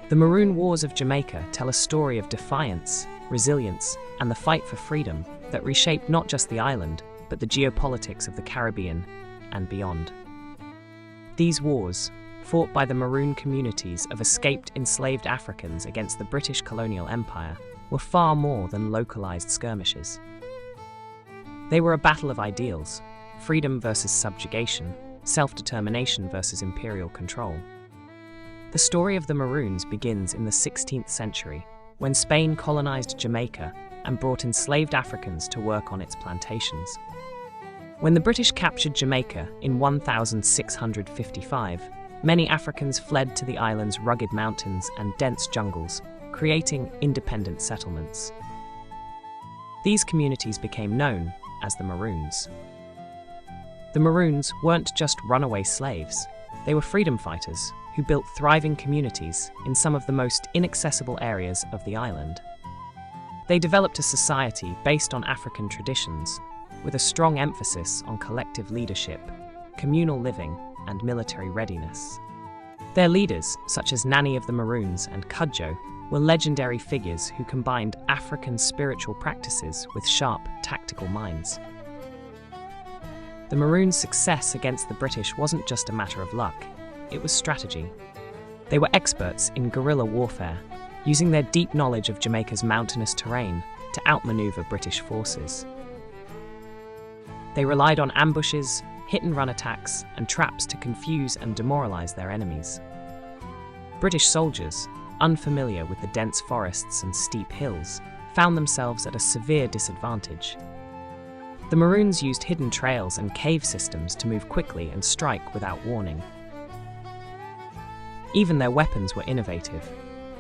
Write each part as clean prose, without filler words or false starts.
The Maroon Wars of Jamaica tell a story of defiance, resilience, and the fight for freedom that reshaped not just the island, but the geopolitics of the Caribbean and beyond. These wars, fought by the Maroon communities of escaped enslaved Africans against the British colonial empire, were far more than localized skirmishes. They were a battle of ideals, freedom versus subjugation, self-determination versus imperial control. The story of the Maroons begins in the 16th century, when Spain colonized Jamaica and brought enslaved Africans to work on its plantations. When the British captured Jamaica in 1655, many Africans fled to the island's rugged mountains and dense jungles, creating independent settlements. These communities became known as the Maroons. The Maroons weren't just runaway slaves, they were freedom fighters who built thriving communities in some of the most inaccessible areas of the island. They developed a society based on African traditions, with a strong emphasis on collective leadership, communal living, and military readiness. Their leaders, such as Nanny of the Maroons and Cudjoe, were legendary figures who combined African spiritual practices with sharp, tactical minds. The Maroons' success against the British wasn't just a matter of luck, it was strategy. They were experts in guerrilla warfare, using their deep knowledge of Jamaica's mountainous terrain to outmaneuver British forces. They relied on ambushes, hit-and-run attacks, and traps to confuse and demoralize their enemies. British soldiers, unfamiliar with the dense forests and steep hills, found themselves at a severe disadvantage. The Maroons used hidden trails and cave systems to move quickly and strike without warning. Even their weapons were innovative.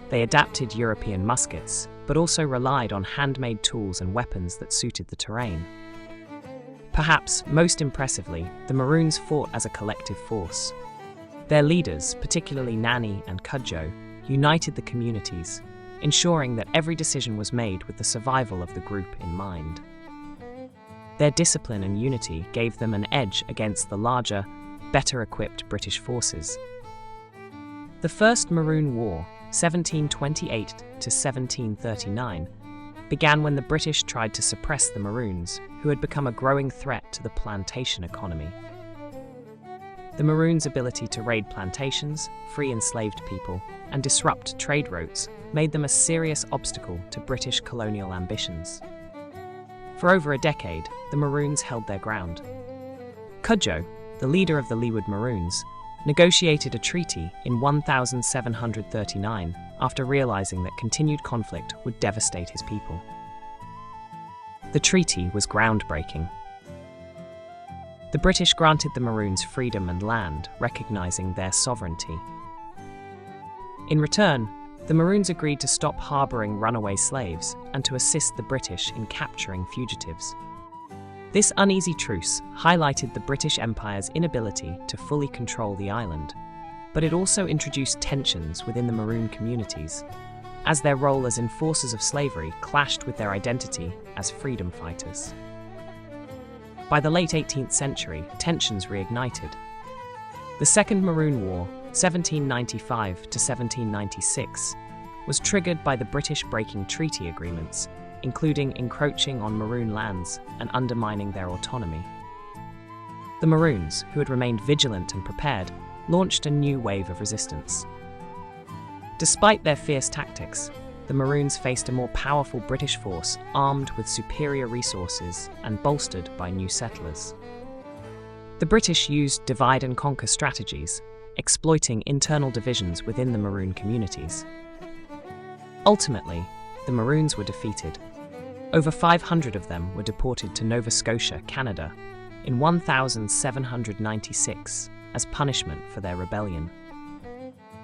They adapted European muskets, but also relied on handmade tools and weapons that suited the terrain. Perhaps most impressively, the Maroons fought as a collective force. Their leaders, particularly Nanny and Cudjoe, united the communities, ensuring that every decision was made with the survival of the group in mind. Their discipline and unity gave them an edge against the larger, better-equipped British forces. The First Maroon War, 1728 to 1739, began when the British tried to suppress the Maroons, who had become a growing threat to the plantation economy. The Maroons' ability to raid plantations, free enslaved people, and disrupt trade routes made them a serious obstacle to British colonial ambitions. For over a decade, the Maroons held their ground. Cudjoe, the leader of the Leeward Maroons, negotiated a treaty in 1739 after realizing that continued conflict would devastate his people. The treaty was groundbreaking. The British granted the Maroons freedom and land, recognizing their sovereignty. In return, the Maroons agreed to stop harboring runaway slaves and to assist the British in capturing fugitives. This uneasy truce highlighted the British Empire's inability to fully control the island, but it also introduced tensions within the Maroon communities, as their role as enforcers of slavery clashed with their identity as freedom fighters. By the late 18th century, tensions reignited. The Second Maroon War, 1795 to 1796, was triggered by the British breaking treaty agreements, including encroaching on Maroon lands and undermining their autonomy. The Maroons, who had remained vigilant and prepared, launched a new wave of resistance. Despite their fierce tactics, the Maroons faced a more powerful British force armed with superior resources and bolstered by new settlers. The British used divide-and-conquer strategies, exploiting internal divisions within the Maroon communities. Ultimately, the Maroons were defeated. Over 500 of them were deported to Nova Scotia, Canada, in 1796 as punishment for their rebellion.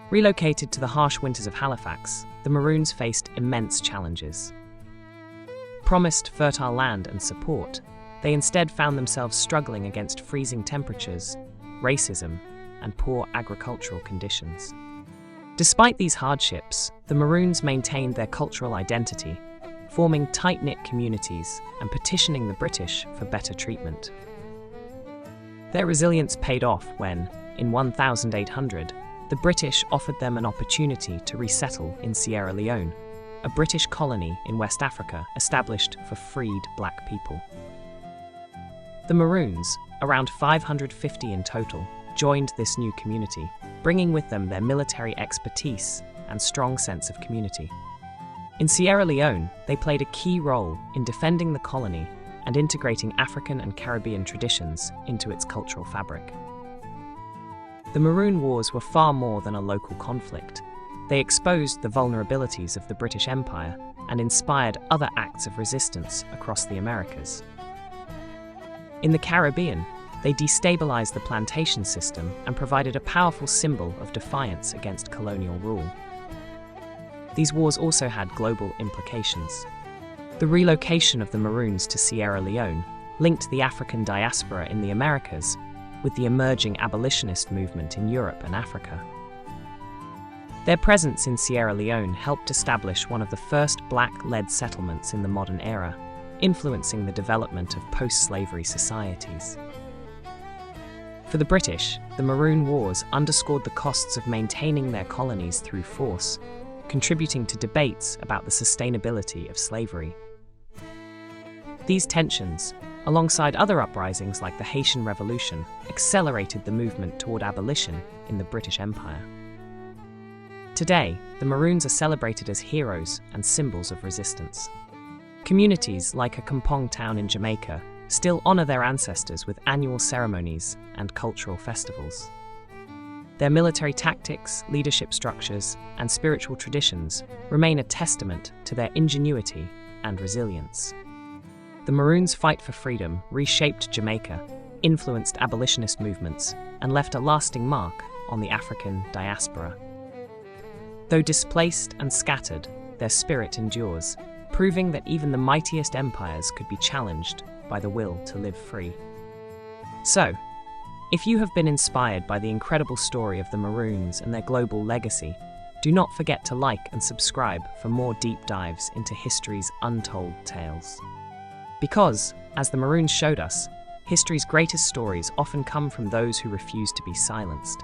Relocated to the harsh winters of Halifax, the Maroons faced immense challenges. Promised fertile land and support, they instead found themselves struggling against freezing temperatures, racism, and poor agricultural conditions. Despite these hardships, the Maroons maintained their cultural identity, forming tight-knit communities and petitioning the British for better treatment. Their resilience paid off when, in 1800, the British offered them an opportunity to resettle in Sierra Leone, a British colony in West Africa established for freed black people. The Maroons, around 550 in total, joined this new community, bringing with them their military expertise and strong sense of community. In Sierra Leone, they played a key role in defending the colony and integrating African and Caribbean traditions into its cultural fabric. The Maroon Wars were far more than a local conflict. They exposed the vulnerabilities of the British Empire and inspired other acts of resistance across the Americas. In the Caribbean, they destabilized the plantation system and provided a powerful symbol of defiance against colonial rule. These wars also had global implications. The relocation of the Maroons to Sierra Leone linked the African diaspora in the Americas with the emerging abolitionist movement in Europe and Africa. Their presence in Sierra Leone helped establish one of the first black-led settlements in the modern era, influencing the development of post-slavery societies. For the British, the Maroon Wars underscored the costs of maintaining their colonies through force, contributing to debates about the sustainability of slavery. These tensions, alongside other uprisings like the Haitian Revolution, accelerated the movement toward abolition in the British Empire. Today, the Maroons are celebrated as heroes and symbols of resistance. Communities like a Kampong town in Jamaica still honor their ancestors with annual ceremonies and cultural festivals. Their military tactics, leadership structures, and spiritual traditions remain a testament to their ingenuity and resilience. The Maroons' fight for freedom reshaped Jamaica, influenced abolitionist movements, and left a lasting mark on the African diaspora. Though displaced and scattered, their spirit endures, proving that even the mightiest empires could be challenged by the will to live free. So, if you have been inspired by the incredible story of the Maroons and their global legacy, do not forget to like and subscribe for more deep dives into history's untold tales. Because, as the Maroons showed us, history's greatest stories often come from those who refuse to be silenced.